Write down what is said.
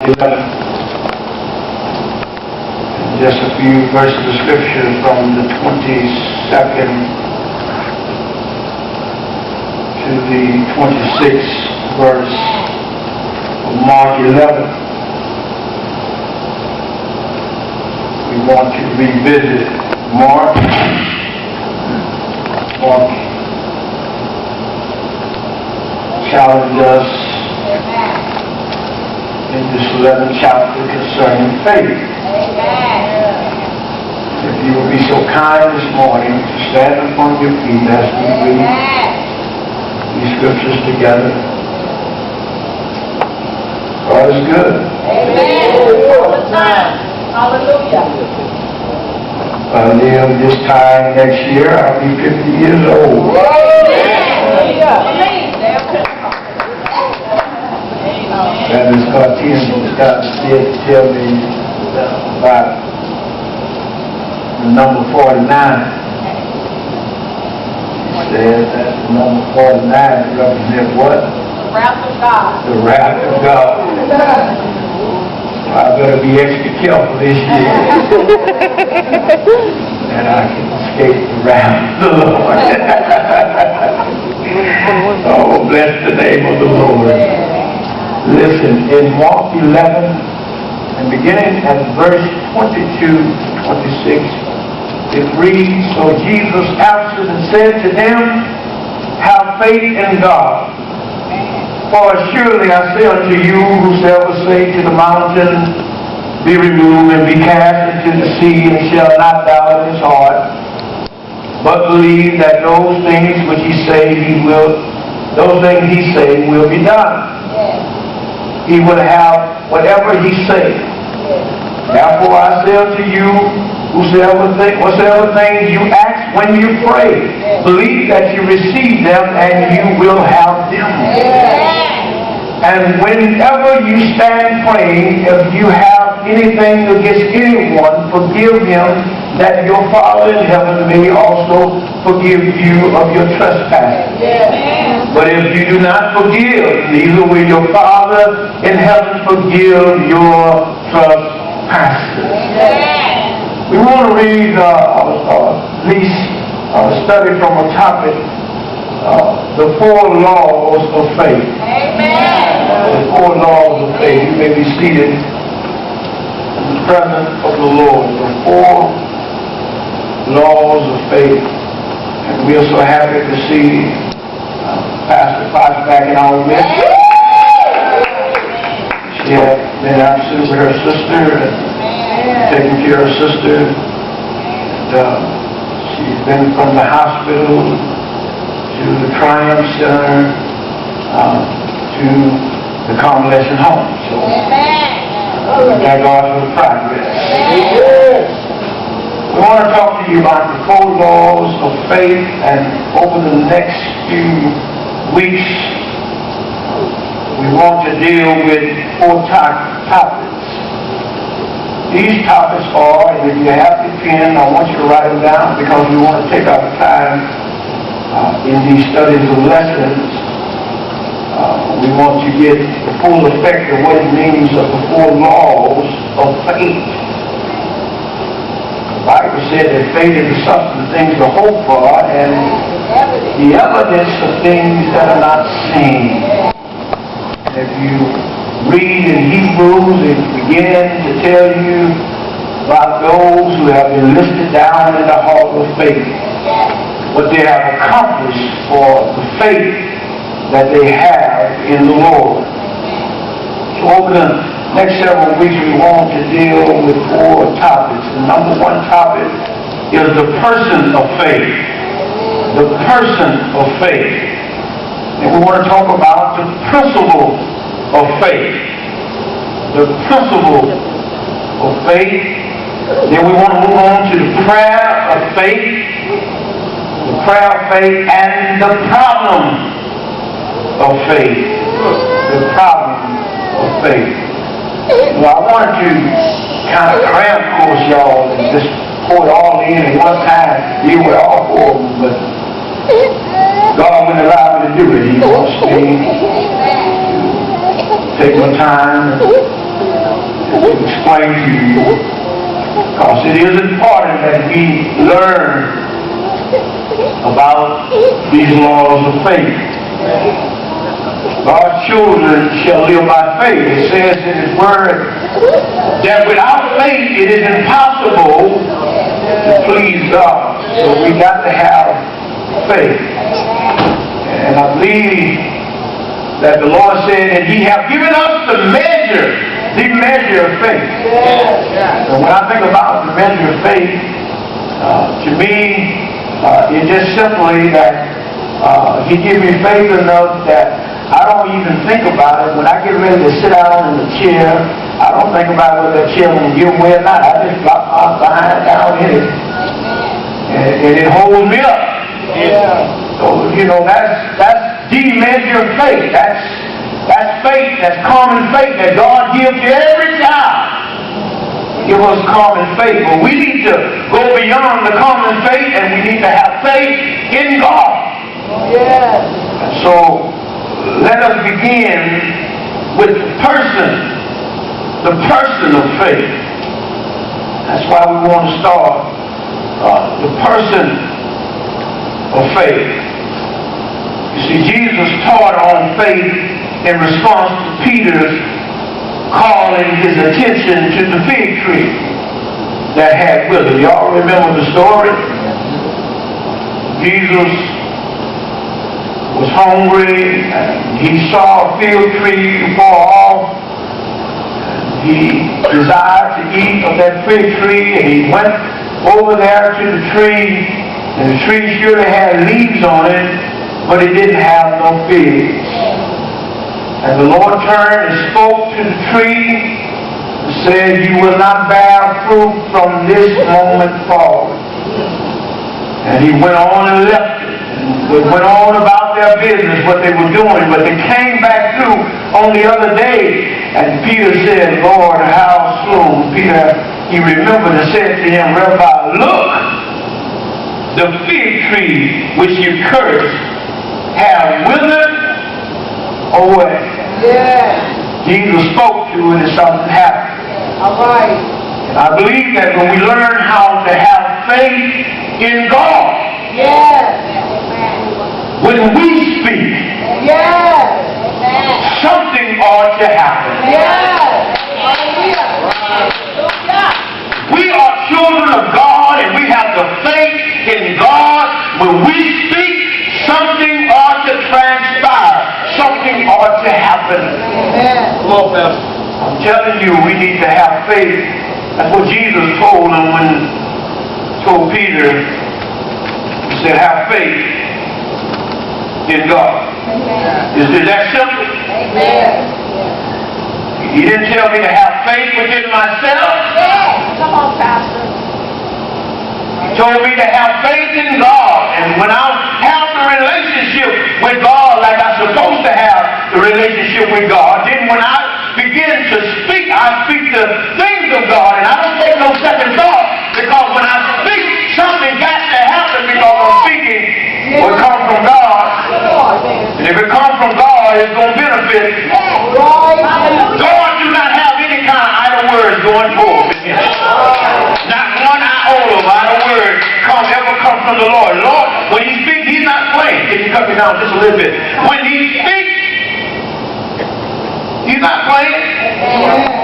11. Just a few verses of scripture from the 22nd to the 26th verse of Mark 11. We want to revisit Mark challenged us in this 11th chapter concerning faith. If you will be so kind this morning to stand upon your feet as we read these scriptures together. God is good. All the time. Hallelujah. I'll live this time next year, I'll be 50 years old. And Ms. Cartier did tell me about the number 49. She said that the number 49 represents what? The wrath of God. The wrath of God. I better be extra careful this year. And I can escape the wrath of the Lord. Oh, bless the name of the Lord. Listen, in Mark 11, and beginning at verse 22, 26, it reads, So Jesus answered and said to them, Have faith in God. For surely I say unto you, whosoever say to the mountain, Be removed and be cast into the sea, and shall not doubt in his heart, but believe that those things which he say will be done. He will have whatever he say. Therefore I say unto you, whatsoever things you ask when you pray, believe that you receive them, and you will have them. And whenever you stand praying, if you have anything against anyone, forgive him, that your Father in heaven may also forgive you of your trespasses. But if you do not forgive, neither will your Father in heaven forgive your trespasses. We want to read, at least study from a topic, the 4 laws of faith. The 4 laws of faith. You may be seated in the presence of the Lord. The 4 laws of faith. And we are so happy to see Pastor Fox back in our midst. She had been absent with her sister and taking care of her sister. And, she's been from the hospital to the Triumph Center to the convalescent home. So we thank God for the progress. We want to talk to you about the 4 laws of faith, and over the next few weeks we want to deal with 4 topics. These topics are, and if you have the pen, I want you to write them down, because we want to take our time in these studies of lessons. We want to get the full effect of what it means of the 4 laws of faith. The Bible said that faith is the substance of things to hope for, and the evidence of things that are not seen. And if you read in Hebrews, it begins to tell you about those who have been listed down in the hall of faith, what they have accomplished for the faith that they have in the Lord. So over the next several weeks we want to deal with 4 topics. The number 1 topic is the person of faith. The person of faith. And we want to talk about the principle of faith. The principle of faith. Then we want to move on to the prayer of faith. The prayer of faith and the problem of faith. The problem of faith. Well, I wanted to kind of cram course y'all and just pour it all in at one time, deal with all 4 of them, but God wouldn't allow me to do it. He wants me to take my time and explain to you, because it is important that we learn about these laws of faith. God's children shall live by faith. It says in His Word that without faith it is impossible to please God. So we got to have faith. And I believe that the Lord said that He has given us the measure of faith. And when I think about the measure of faith, to me, it's just simply that He gives me faith enough that I don't even think about it. When I get ready to sit down in the chair, I don't think about whether that chair will give way or not. I just drop my behind down in it. And it holds me up. So, you know, that's the measure of faith. That's faith. That's common faith that God gives to every child. Give us common faith. But we need to go beyond the common faith, and we need to have faith in God. So let us begin with the person of faith. That's why we want to start the person of faith. You see, Jesus taught on faith in response to Peter's calling his attention to the fig tree that had withered. Y'all remember the story? Jesus was hungry, and he saw a fig tree far off. He desired to eat of that fig tree, and he went over there to the tree, and the tree surely had leaves on it, but it didn't have no figs. And the Lord turned and spoke to the tree and said, "You will not bear fruit from this moment forward." And he went on and left it. They went on about their business, what they were doing, but they came back through on the other day, and Peter said, "Lord, how soon?" Peter, he remembered and said to him, "Rabbi, look, the fig tree which you cursed have withered away." Jesus spoke to it and something happened. And I believe that when we learn how to have faith in God, when we speak, something ought to happen. We are children of God, and we have the faith in God. When we speak, something ought to transpire. Something ought to happen. I'm telling you, we need to have faith. That's what Jesus told him when he told Peter. He said, "Have faith in God." Is that simple? He didn't tell me to have faith within myself. Come on, Pastor. He told me to have faith in God. And when I have the relationship with God like I'm supposed to have the relationship with God, then when I begin to speak, I speak the things of God. And I don't take no second thought, because when I speak, something got to happen, because I'm speaking will come from God. And if it comes from God, it's going to benefit. God do not have any kind of idle words going forward in Him. Not one iota of idle words ever come from the Lord. Lord, when He speaks, He's not playing. Can you cut me down just a little bit? When He speaks, He's not playing.